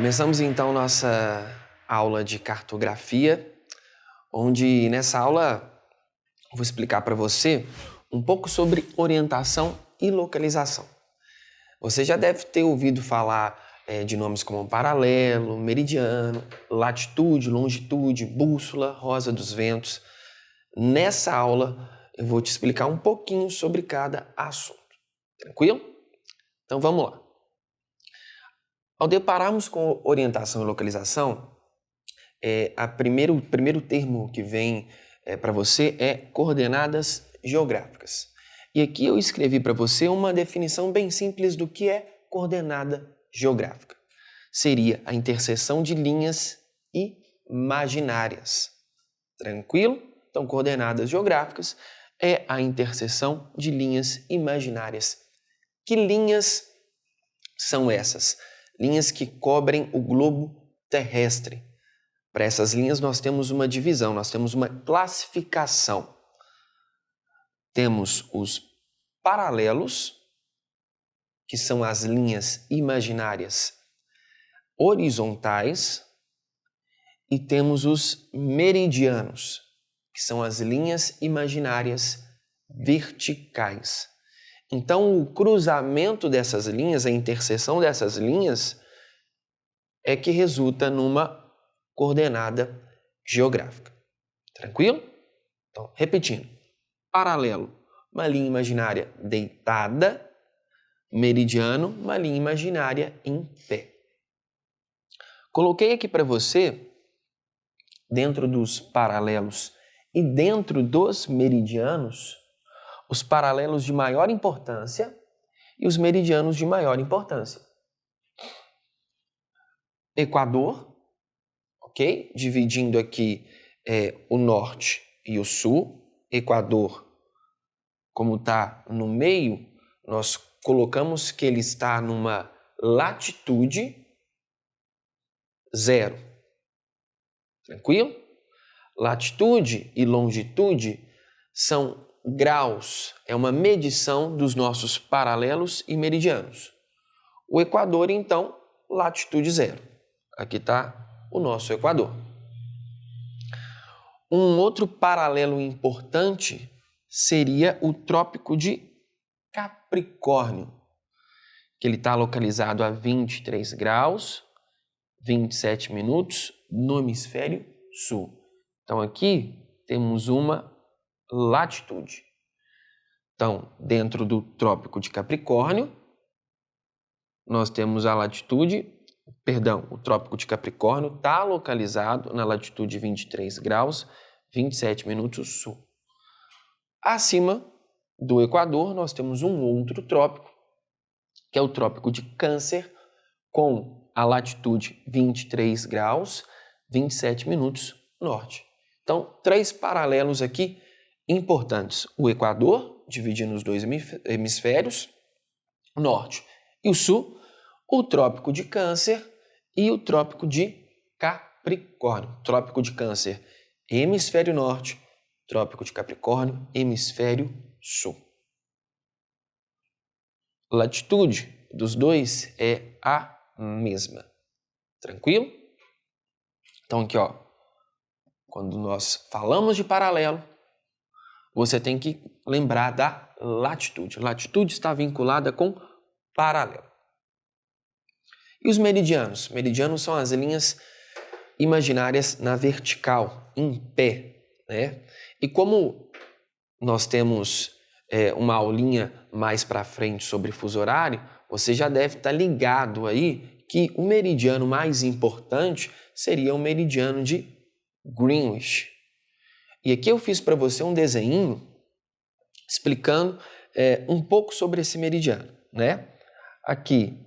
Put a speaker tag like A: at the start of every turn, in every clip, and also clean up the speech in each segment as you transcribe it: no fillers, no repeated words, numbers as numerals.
A: Começamos então nossa aula de cartografia, onde nessa aula eu vou explicar para você um pouco sobre orientação e localização. Você já deve ter ouvido falar de nomes como paralelo, meridiano, latitude, longitude, bússola, rosa dos ventos. Nessa aula eu vou te explicar um pouquinho sobre cada assunto. Tranquilo? Então vamos lá. Ao depararmos com orientação e localização, o primeiro termo que vem para você é coordenadas geográficas. E aqui eu escrevi para você uma definição bem simples do que é coordenada geográfica. Seria a interseção de linhas imaginárias. Tranquilo? Então, coordenadas geográficas é a interseção de linhas imaginárias. Que linhas são essas? Linhas que cobrem o globo terrestre. Para essas linhas nós temos uma divisão, nós temos uma classificação. Temos os paralelos, que são as linhas imaginárias horizontais, e temos os meridianos, que são as linhas imaginárias verticais. Então, o cruzamento dessas linhas, a interseção dessas linhas, é que resulta numa coordenada geográfica. Tranquilo? Então, repetindo. Paralelo, uma linha imaginária deitada. Meridiano, uma linha imaginária em pé. Coloquei aqui para você, dentro dos paralelos e dentro dos meridianos, os paralelos de maior importância e os meridianos de maior importância. Equador, ok? Dividindo aqui o norte e o sul. Equador, como está no meio, nós colocamos que ele está numa latitude 0. Tranquilo? Latitude e longitude são graus, é uma medição dos nossos paralelos e meridianos. O Equador, então, latitude 0. Aqui está o nosso Equador. Um outro paralelo importante seria o Trópico de Capricórnio, que ele está localizado a 23 graus, 27 minutos no hemisfério sul. Então aqui temos uma latitude. Então, dentro do Trópico de Capricórnio, nós temos a latitude, o Trópico de Capricórnio está localizado na latitude 23 graus, 27 minutos sul. Acima do Equador, nós temos um outro trópico, que é o Trópico de Câncer, com a latitude 23 graus, 27 minutos norte. Então, 3 paralelos aqui importantes. O Equador, dividindo os dois hemisférios, o norte e o sul, o Trópico de Câncer e o Trópico de Capricórnio. Trópico de Câncer, hemisfério norte, Trópico de Capricórnio, hemisfério sul. Latitude dos dois é a mesma. Tranquilo? Então aqui, ó, quando nós falamos de paralelo, você tem que lembrar da latitude. Latitude está vinculada com paralelo. E os meridianos? Meridianos são as linhas imaginárias na vertical, em pé, né? E como nós temos uma aulinha mais para frente sobre fuso horário, você já deve estar ligado aí que o meridiano mais importante seria o meridiano de Greenwich. E aqui eu fiz para você um desenho explicando um pouco sobre esse meridiano, né? Aqui,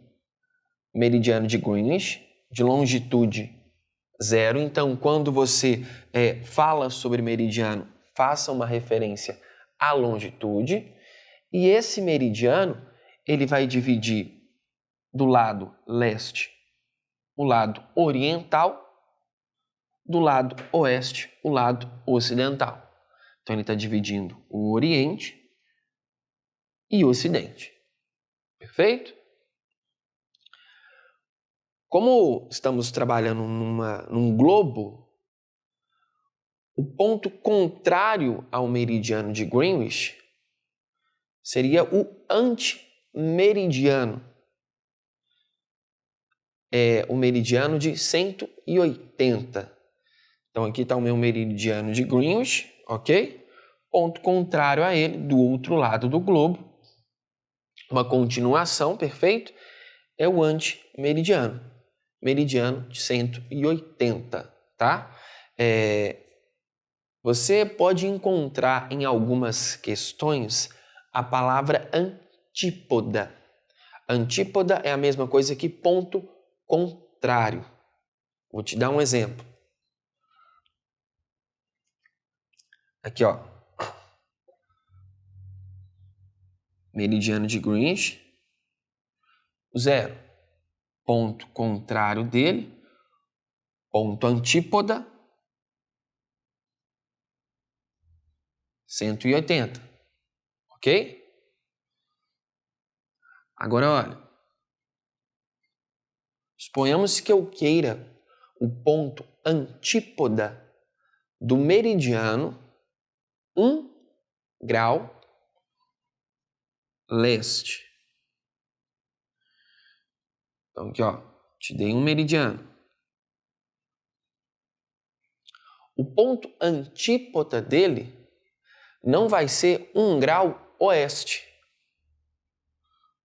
A: meridiano de Greenwich, de longitude 0. Então, quando você fala sobre meridiano, faça uma referência à longitude. E esse meridiano, ele vai dividir do lado leste o lado oriental, do lado oeste o lado ocidental. Então, ele está dividindo o Oriente e o Ocidente. Perfeito? Como estamos trabalhando num globo, o ponto contrário ao meridiano de Greenwich seria o antimeridiano. É o meridiano de 180. Então, aqui está o meu meridiano de Greenwich, ok? Ponto contrário a ele, do outro lado do globo. Uma continuação, perfeito? É o antimeridiano. Meridiano de 180, tá? Você pode encontrar em algumas questões a palavra antípoda. Antípoda é a mesma coisa que ponto contrário. Vou te dar um exemplo. Aqui, ó. Meridiano de Greenwich, 0. Ponto contrário dele, ponto antípoda, 180. Ok? Agora, olha. Suponhamos que eu queira o ponto antípoda do meridiano 1 grau leste. Então, aqui, ó, te dei um meridiano. O ponto antípoda dele não vai ser 1 grau oeste.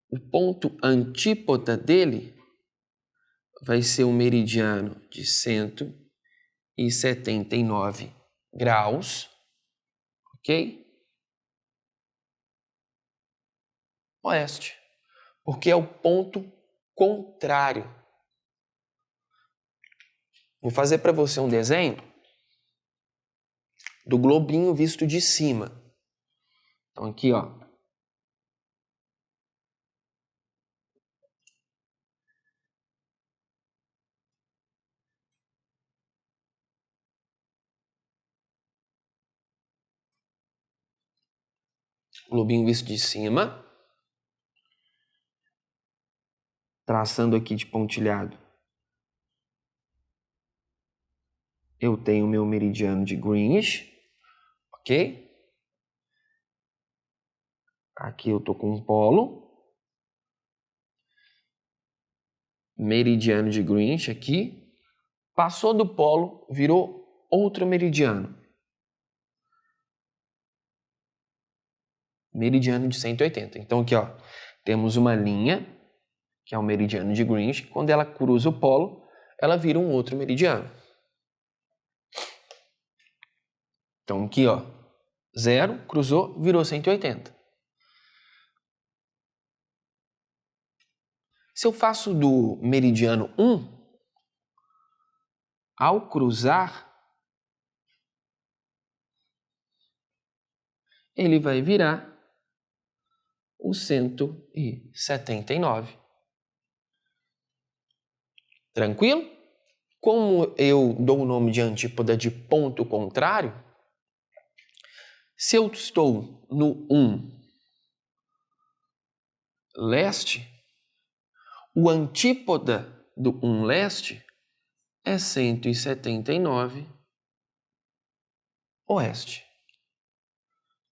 A: O ponto antípoda dele vai ser o meridiano de 179 graus, ok? Oeste. Porque é o ponto contrário. Vou fazer para você um desenho do globinho visto de cima. Então aqui, ó. Globinho visto de cima. Traçando aqui de pontilhado. Eu tenho meu meridiano de Greenwich, ok? Aqui eu tô com um polo. Meridiano de Greenwich aqui. Passou do polo, virou outro meridiano. Meridiano de 180. Então aqui, ó, temos uma linha, que é o meridiano de Greenwich. Quando ela cruza o polo, ela vira um outro meridiano. Então aqui, ó, 0, cruzou, virou 180. Se eu faço do meridiano 1, ao cruzar, ele vai virar o 179. Tranquilo? Como eu dou o nome de antípoda de ponto contrário, se eu estou no 1 leste, o antípoda do 1 leste é 179 oeste.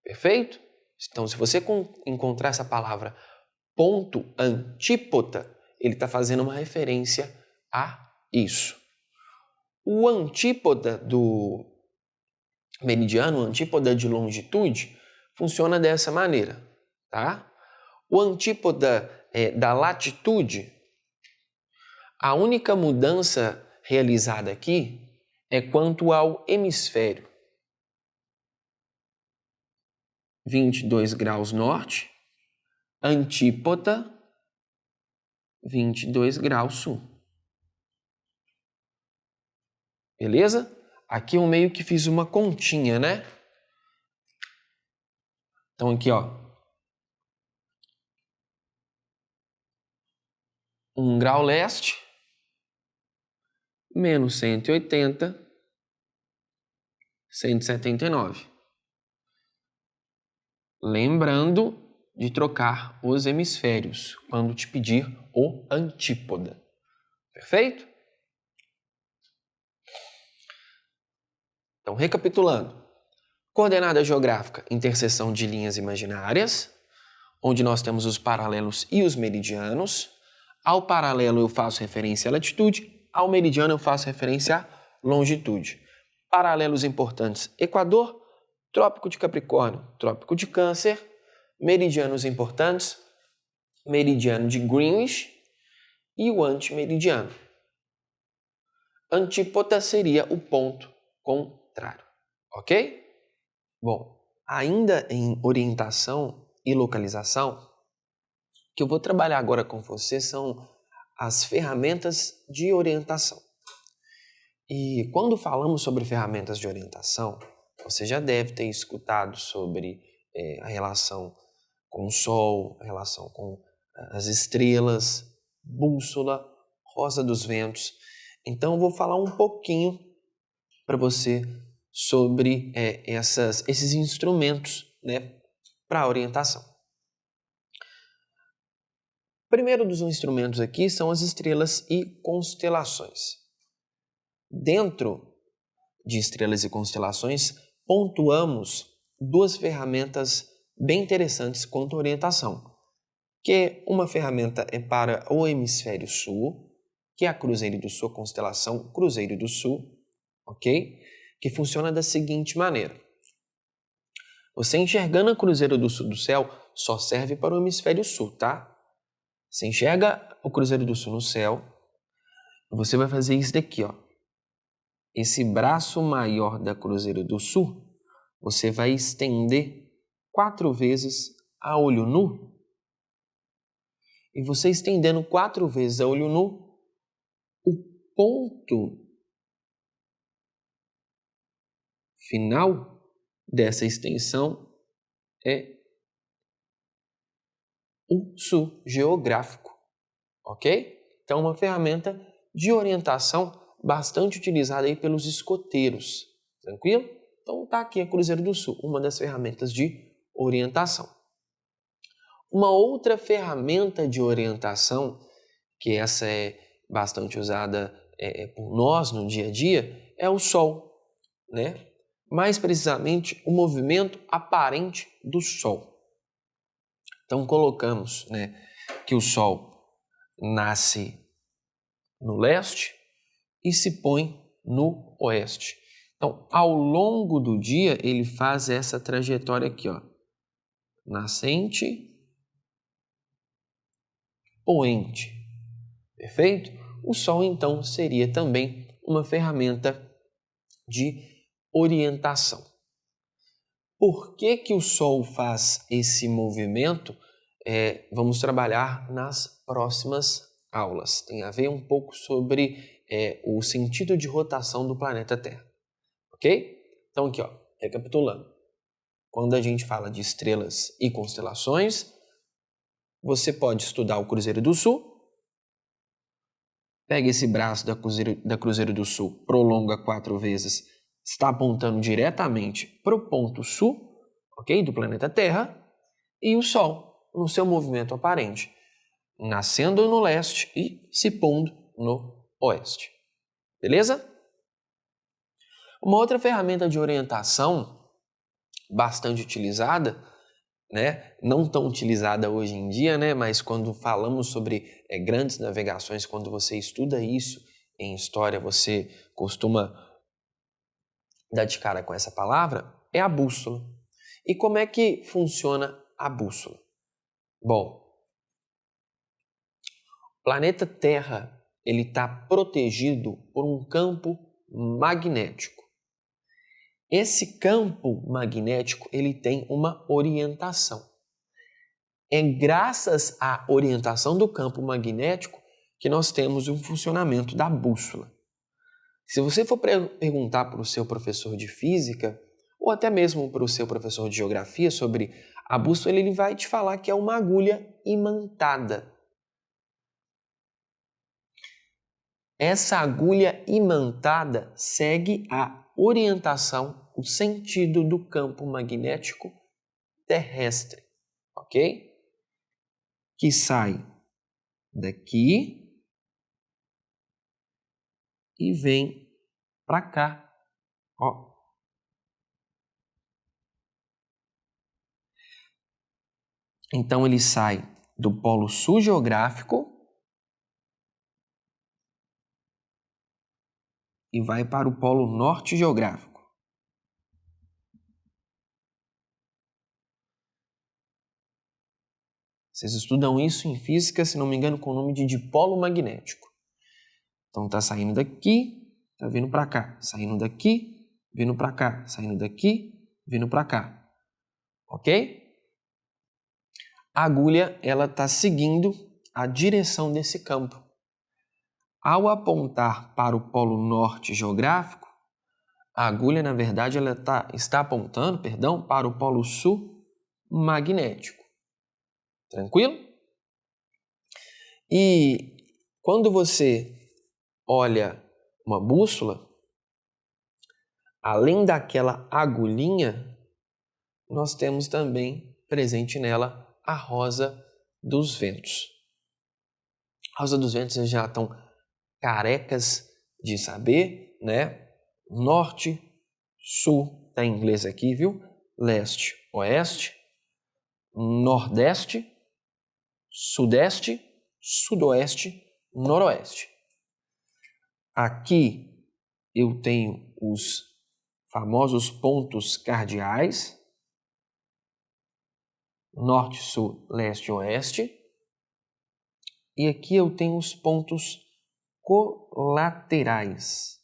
A: Perfeito? Então, se você encontrar essa palavra ponto antípoda, ele está fazendo uma referência a isso. O antípoda do meridiano, o antípoda de longitude, funciona dessa maneira, tá? O antípoda da latitude, a única mudança realizada aqui é quanto ao hemisfério. 22 graus norte, antípoda, 22 graus sul. Beleza? Aqui eu meio que fiz uma continha, né? Então aqui, ó. 1 grau leste, menos 180, 179. Lembrando de trocar os hemisférios quando te pedir o antípoda. Perfeito? Então, recapitulando. Coordenada geográfica, interseção de linhas imaginárias, onde nós temos os paralelos e os meridianos. Ao paralelo eu faço referência à latitude, ao meridiano eu faço referência à longitude. Paralelos importantes: Equador, Trópico de Capricórnio, Trópico de Câncer. Meridianos importantes: meridiano de Greenwich e o antimeridiano. Antípoda seria o ponto contrário, ok? Bom, ainda em orientação e localização, o que eu vou trabalhar agora com você são as ferramentas de orientação. E quando falamos sobre ferramentas de orientação, você já deve ter escutado sobre a relação com o Sol, a relação com as estrelas, bússola, rosa dos ventos. Então, eu vou falar um pouquinho para você sobre esses instrumentos, né, para orientação. O primeiro dos instrumentos aqui são as estrelas e constelações. Dentro de estrelas e constelações, pontuamos duas ferramentas bem interessantes quanto à orientação, que uma ferramenta é para o hemisfério sul, que é a Cruzeiro do Sul, a constelação Cruzeiro do Sul, ok? Que funciona da seguinte maneira. Você enxergando a Cruzeiro do Sul do céu só serve para o hemisfério sul, tá? Você enxerga o Cruzeiro do Sul no céu, você vai fazer isso daqui, ó. Esse braço maior da Cruzeiro do Sul, você vai estender 4 vezes a olho nu. E você estendendo 4 vezes a olho nu, o ponto final dessa extensão é o sul geográfico, ok? Então, uma ferramenta de orientação bastante utilizada aí pelos escoteiros, tranquilo? Então, tá aqui a Cruzeiro do Sul, uma das ferramentas de orientação. Uma outra ferramenta de orientação, que essa é bastante usada por nós no dia a dia, é o Sol, né? Mais precisamente, o movimento aparente do Sol. Então, colocamos, né, que o Sol nasce no leste e se põe no oeste. Então, ao longo do dia, ele faz essa trajetória aqui, ó. Nascente, poente. Perfeito? O Sol, então, seria também uma ferramenta de orientação. Por que que o Sol faz esse movimento? Vamos trabalhar nas próximas aulas. Tem a ver um pouco sobre o sentido de rotação do planeta Terra. Ok? Então aqui, ó, recapitulando. Quando a gente fala de estrelas e constelações, você pode estudar o Cruzeiro do Sul. Pega esse braço da Cruzeiro do Sul, prolonga 4 vezes, está apontando diretamente para o ponto sul, ok, do planeta Terra, e o Sol, no seu movimento aparente, nascendo no leste e se pondo no oeste. Beleza? Uma outra ferramenta de orientação bastante utilizada, né? Não tão utilizada hoje em dia, né? Mas quando falamos sobre grandes navegações, quando você estuda isso em história, você costuma dar de cara com essa palavra, é a bússola. E como é que funciona a bússola? Bom, o planeta Terra ele está protegido por um campo magnético. Esse campo magnético ele tem uma orientação. É graças à orientação do campo magnético que nós temos o funcionamento da bússola. Se você for perguntar para o seu professor de física ou até mesmo para o seu professor de geografia sobre a bússola, ele vai te falar que é uma agulha imantada. Essa agulha imantada segue a orientação, o sentido do campo magnético terrestre, ok? Que sai daqui e vem para cá, ó. Então ele sai do polo sul geográfico e vai para o polo norte geográfico. Vocês estudam isso em física, se não me engano, com o nome de dipolo magnético. Então tá saindo daqui, tá vindo para cá, saindo daqui, vindo para cá, saindo daqui, vindo para cá. OK? A agulha, ela tá seguindo a direção desse campo. Ao apontar para o polo norte geográfico, a agulha, na verdade, ela está apontando, para o polo sul magnético. Tranquilo? E quando você olha uma bússola, além daquela agulhinha, nós temos também presente nela a rosa dos ventos. A rosa dos ventos, vocês já estão carecas de saber, né? Norte, sul, tá em inglês aqui, viu? Leste, oeste, nordeste, sudeste, sudoeste, noroeste. Aqui eu tenho os famosos pontos cardeais, norte, sul, leste, oeste. E aqui eu tenho os pontos colaterais.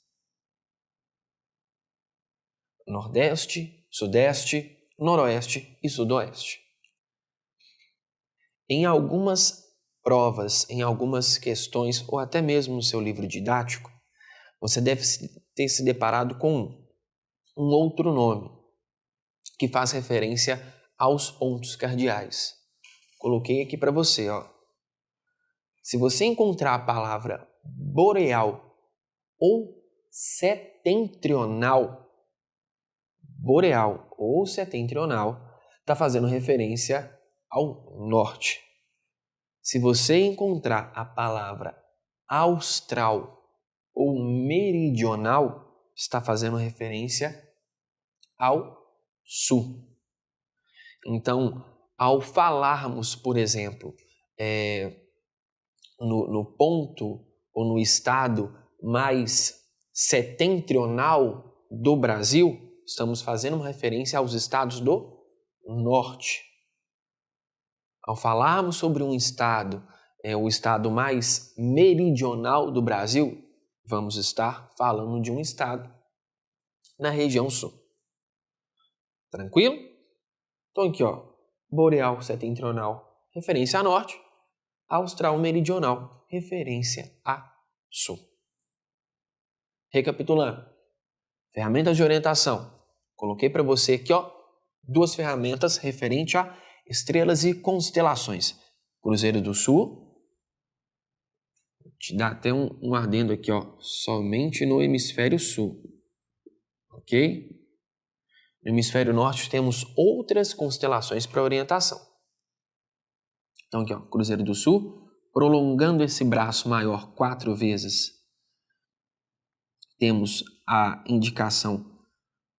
A: Nordeste, sudeste, noroeste e sudoeste. Em algumas provas, em algumas questões, ou até mesmo no seu livro didático, você deve ter se deparado com um outro nome que faz referência aos pontos cardeais. Coloquei aqui para você, ó. Se você encontrar a palavra boreal ou setentrional, está fazendo referência ao norte. Se você encontrar a palavra austral ou meridional, está fazendo referência ao sul. Então, ao falarmos, por exemplo, no ponto ou no estado mais setentrional do Brasil, estamos fazendo uma referência aos estados do norte. Ao falarmos sobre um estado, o estado mais meridional do Brasil, vamos estar falando de um estado na região sul. Tranquilo? Então aqui, ó, boreal setentrional, referência a norte, austral meridional, referência a sul. Recapitulando, ferramentas de orientação. Coloquei para você aqui, ó, 2 ferramentas referente a estrelas e constelações. Cruzeiro do Sul, te dá até um adendo aqui, ó, somente no hemisfério sul, ok? No hemisfério norte temos outras constelações para orientação. Então aqui, ó, Cruzeiro do Sul, prolongando esse braço maior 4 vezes, temos a indicação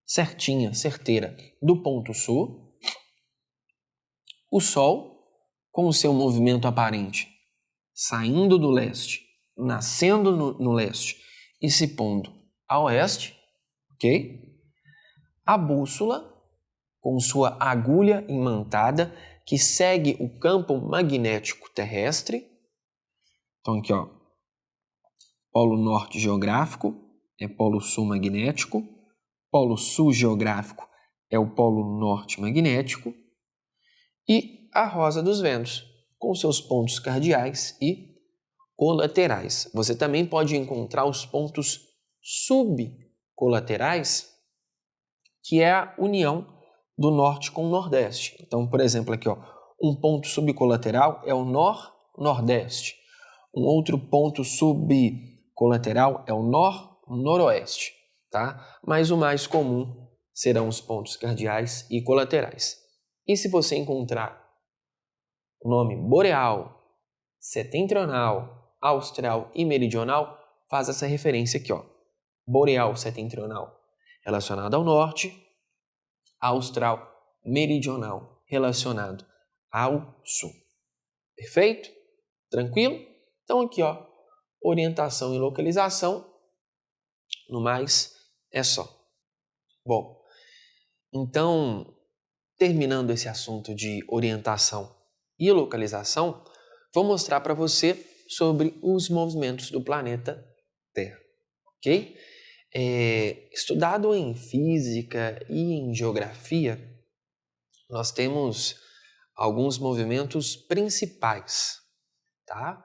A: certinha, certeira do ponto sul. O Sol, com o seu movimento aparente, saindo do leste, nascendo no leste e se pondo a oeste, ok? A bússola, com sua agulha imantada, que segue o campo magnético terrestre. Então aqui, ó, polo norte geográfico é polo sul magnético, polo sul geográfico é o polo norte magnético, e a rosa dos ventos, com seus pontos cardeais e colaterais. Você também pode encontrar os pontos subcolaterais, que é a união do norte com o nordeste. Então, por exemplo, aqui, ó, um ponto subcolateral é o nor-nordeste. Um outro ponto subcolateral é o nor-noroeste, tá? Mas o mais comum serão os pontos cardeais e colaterais. E se você encontrar o nome boreal, setentrional, austral e meridional, faz essa referência aqui, ó. Boreal setentrional relacionado ao norte, austral meridional relacionado ao sul. Perfeito? Tranquilo? Então aqui, ó, orientação e localização, no mais é só. Bom, então, terminando esse assunto de orientação e localização, vou mostrar para você sobre os movimentos do planeta Terra, ok? Estudado em física e em geografia, nós temos alguns movimentos principais, tá?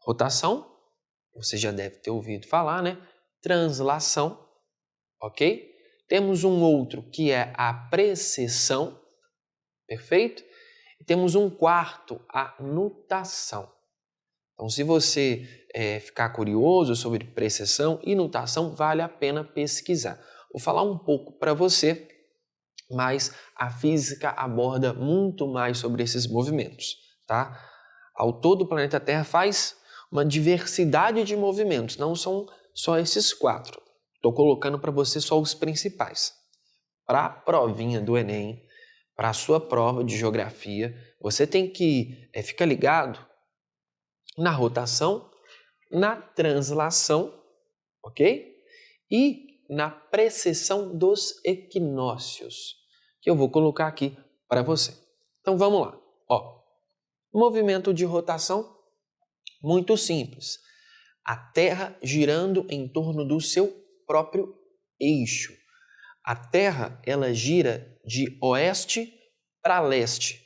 A: Rotação, você já deve ter ouvido falar, né? Translação, ok? Temos um outro que é a precessão, perfeito? E temos um quarto, a nutação. Então, se você ficar curioso sobre precessão e nutação, vale a pena pesquisar. Vou falar um pouco para você, mas a física aborda muito mais sobre esses movimentos, tá? Ao todo, o planeta Terra faz uma diversidade de movimentos, não são só esses 4. Estou colocando para você só os principais. Para a provinha do Enem, para a sua prova de geografia, você tem que ficar ligado na rotação, na translação, ok? E na precessão dos equinócios, que eu vou colocar aqui para você. Então vamos lá. Ó, movimento de rotação, muito simples. A Terra girando em torno do seu próprio eixo. A Terra, ela gira de oeste para leste,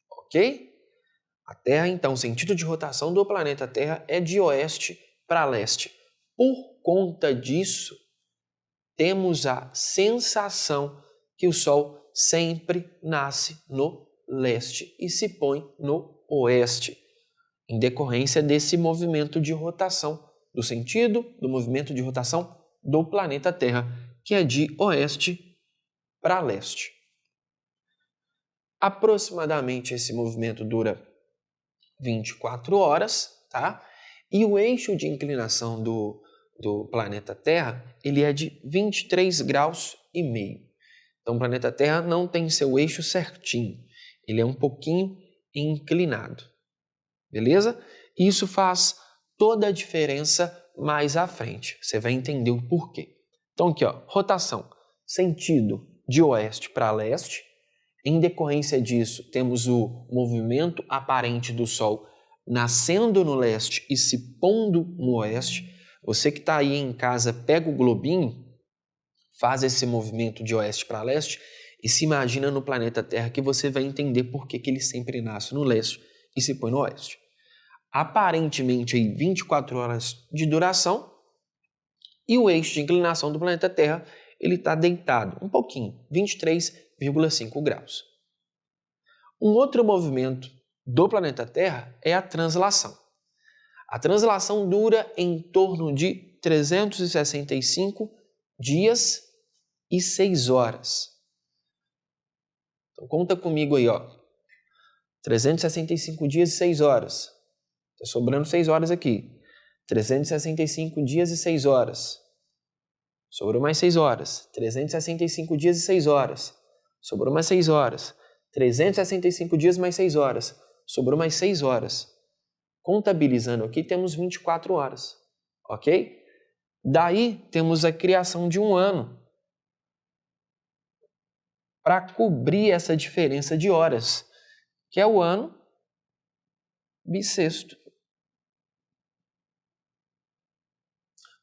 A: ok? A Terra, então, o sentido de rotação do planeta Terra é de oeste para leste. Por conta disso, temos a sensação que o Sol sempre nasce no leste e se põe no oeste, em decorrência desse movimento de rotação, do sentido do movimento de rotação do planeta Terra, que é de oeste para leste. Aproximadamente esse movimento dura 24 horas, tá? E o eixo de inclinação do planeta Terra, ele é de 23 graus e meio. Então o planeta Terra não tem seu eixo certinho, ele é um pouquinho inclinado, beleza? Isso faz toda a diferença mais à frente, você vai entender o porquê. Então aqui, ó, rotação, sentido de oeste para leste. Em decorrência disso, temos o movimento aparente do Sol nascendo no leste e se pondo no oeste. Você que está aí em casa, pega o globinho, faz esse movimento de oeste para leste e se imagina no planeta Terra, que você vai entender por que ele sempre nasce no leste e se põe no oeste. Aparentemente, aí, 24 horas de duração, e o eixo de inclinação do planeta Terra ele está deitado um pouquinho, 23,5 graus. Um outro movimento do planeta Terra é a translação. A translação dura em torno de 365 dias e 6 horas. Então conta comigo aí, ó. 365 dias e 6 horas. Está sobrando 6 horas aqui. 365 dias e 6 horas. Sobrou mais 6 horas. 365 dias e 6 horas. Sobrou mais 6 horas. 365 dias mais 6 horas. Sobrou mais 6 horas. Contabilizando aqui, temos 24 horas. Ok? Daí, temos a criação de um ano para cobrir essa diferença de horas, que é o ano bissexto.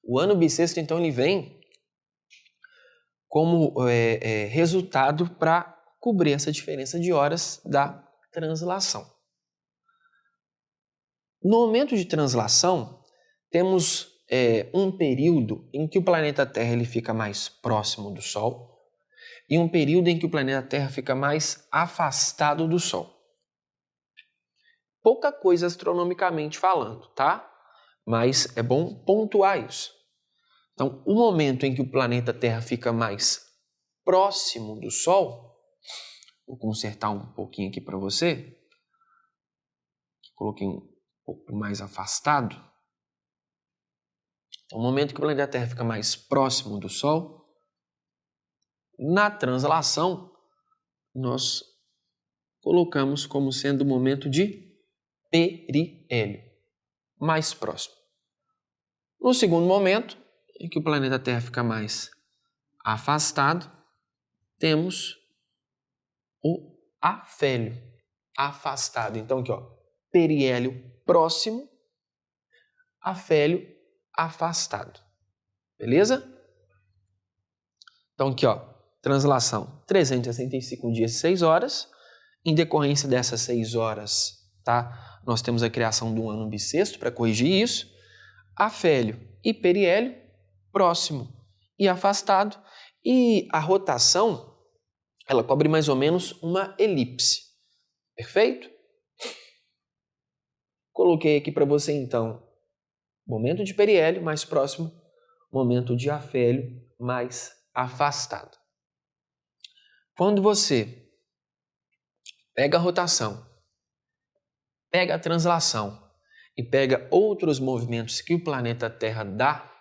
A: O ano bissexto, então, ele vem como resultado para cobrir essa diferença de horas da translação. No momento de translação, temos um período em que o planeta Terra ele fica mais próximo do Sol e um período em que o planeta Terra fica mais afastado do Sol. Pouca coisa astronomicamente falando, tá? Mas é bom pontuar isso. Então, o momento em que o planeta Terra fica mais próximo do Sol, vou consertar um pouquinho aqui para você, coloquei um pouco mais afastado. Então, no momento que o planeta Terra fica mais próximo do Sol, na translação, nós colocamos como sendo o momento de periélio, mais próximo. No segundo momento, em que o planeta Terra fica mais afastado, temos o afélio, afastado. Então, aqui, ó, periélio próximo, afélio afastado. Beleza? Então, aqui, ó, translação 365 dias e 6 horas. Em decorrência dessas 6 horas, tá? Nós temos a criação do ano bissexto para corrigir isso. Afélio e periélio, próximo e afastado. E a rotação, ela cobre mais ou menos uma elipse. Perfeito? Coloquei aqui para você, então, momento de periélio mais próximo, momento de afélio mais afastado. Quando você pega a rotação, pega a translação e pega outros movimentos que o planeta Terra dá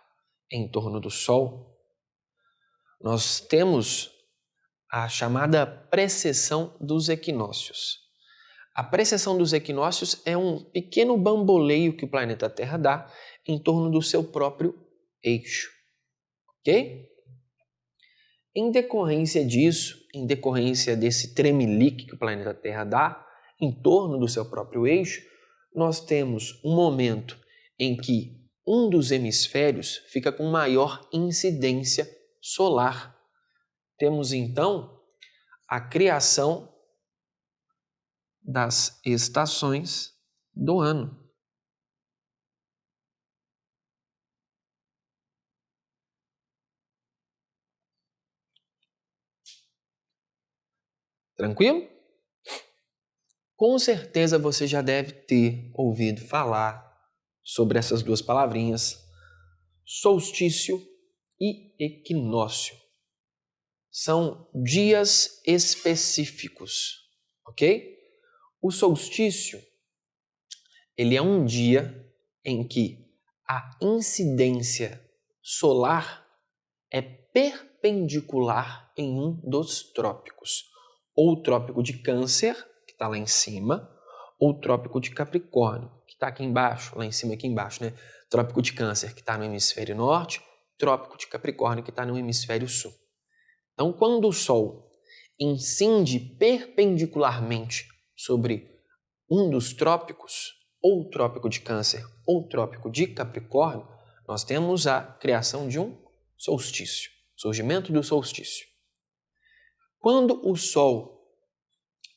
A: em torno do Sol, nós temos a chamada precessão dos equinócios. A precessão dos equinócios é um pequeno bamboleio que o planeta Terra dá em torno do seu próprio eixo. Ok? Em decorrência disso, em decorrência desse tremelique que o planeta Terra dá em torno do seu próprio eixo, nós temos um momento em que um dos hemisférios fica com maior incidência solar. Temos então a criação das estações do ano. Tranquilo? Com certeza você já deve ter ouvido falar sobre essas duas palavrinhas, solstício e equinócio. São dias específicos, ok? O solstício, ele é um dia em que a incidência solar é perpendicular em um dos trópicos, ou o trópico de Câncer, que está lá em cima, ou o trópico de Capricórnio, que está aqui embaixo, lá em cima aqui embaixo, né? Trópico de Câncer, que está no hemisfério norte, trópico de Capricórnio, que está no hemisfério sul. Então, quando o Sol incide perpendicularmente sobre um dos trópicos, ou o trópico de Câncer, ou o trópico de Capricórnio, nós temos a criação de um solstício, surgimento do solstício. Quando o Sol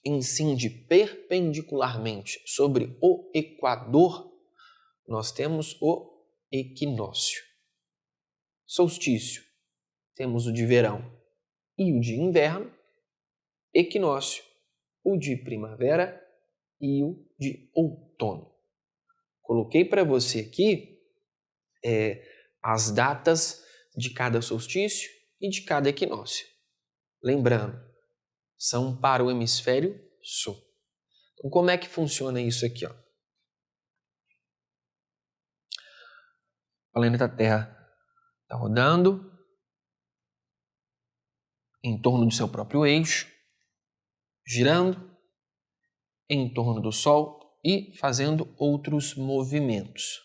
A: incide perpendicularmente sobre o Equador, nós temos o equinócio. Solstício, temos o de verão e o de inverno. Equinócio, o de primavera e o de outono. Coloquei para você aqui as datas de cada solstício e de cada equinócio. Lembrando, são para o hemisfério sul. Então, como é que funciona isso aqui? Ó? O planeta Terra está rodando em torno do seu próprio eixo, girando em torno do Sol e fazendo outros movimentos.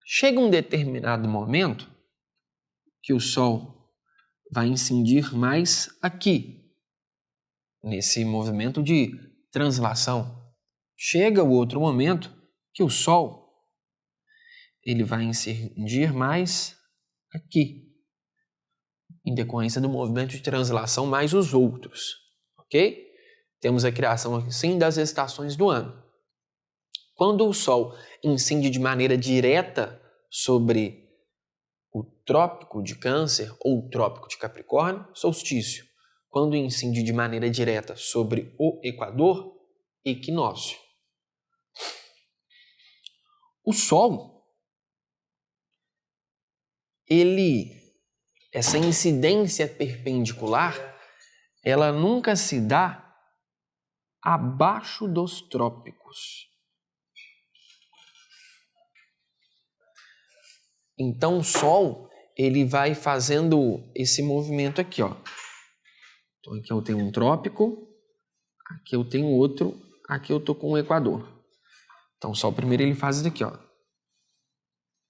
A: Chega um determinado momento que o Sol vai incidir mais aqui, nesse movimento de translação. Chega o outro momento que o Sol ele vai incidir mais aqui, em decorrência do movimento de translação mais os outros, ok? Temos a criação, assim, das estações do ano. Quando o Sol incide de maneira direta sobre o trópico de Câncer ou o trópico de Capricórnio, solstício. Quando incide de maneira direta sobre o Equador, equinócio. O Sol, essa incidência perpendicular, ela nunca se dá abaixo dos trópicos. Então o Sol, ele vai fazendo esse movimento aqui, ó. Então aqui eu tenho um trópico, aqui eu tenho outro, aqui eu tô com o Equador. Então o Sol primeiro ele faz isso aqui, ó.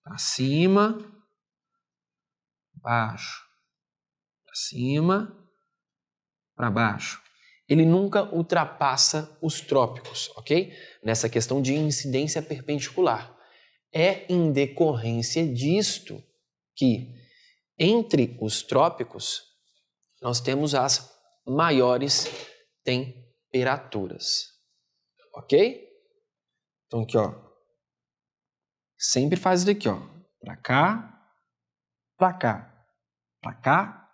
A: Para cima, baixo, para cima, para baixo. Ele nunca ultrapassa os trópicos, ok? Nessa questão de incidência perpendicular. É em decorrência disto que, entre os trópicos, nós temos as maiores temperaturas, ok? Então aqui, ó, sempre faz isso daqui, ó, para cá, para cá, para cá,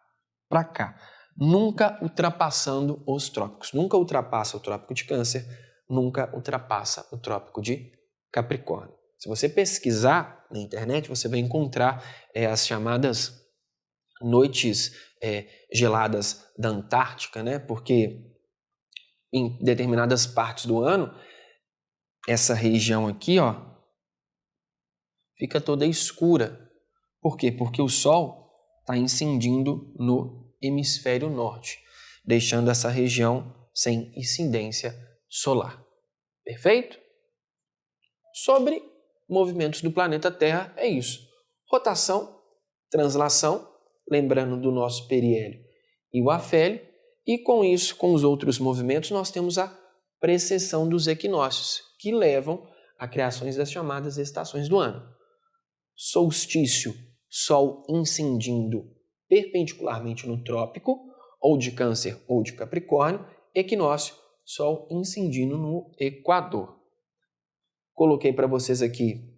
A: para cá. Nunca ultrapassando os trópicos. Nunca ultrapassa o trópico de Câncer, nunca ultrapassa o trópico de Capricórnio. Se você pesquisar na internet, você vai encontrar as chamadas noites geladas da Antártica, né? Porque em determinadas partes do ano, essa região aqui, ó, fica toda escura. Por quê? Porque o Sol está incidindo no hemisfério norte, deixando essa região sem incidência solar. Perfeito? Sobre movimentos do planeta Terra é isso. Rotação, translação, lembrando do nosso periélio e o afélio, e com isso, com os outros movimentos, nós temos a precessão dos equinócios, que levam a criações das chamadas estações do ano. Solstício, Sol incidindo perpendicularmente no trópico, ou de Câncer ou de Capricórnio, equinócio, Sol incidindo no Equador. Coloquei para vocês aqui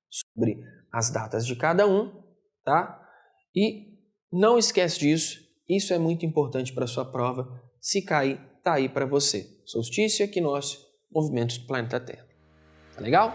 A: sobre as datas de cada um, tá? E não esquece disso, isso é muito importante para a sua prova. Se cair, tá aí para você. Solstício, equinócio, movimentos do planeta Terra. Tá legal?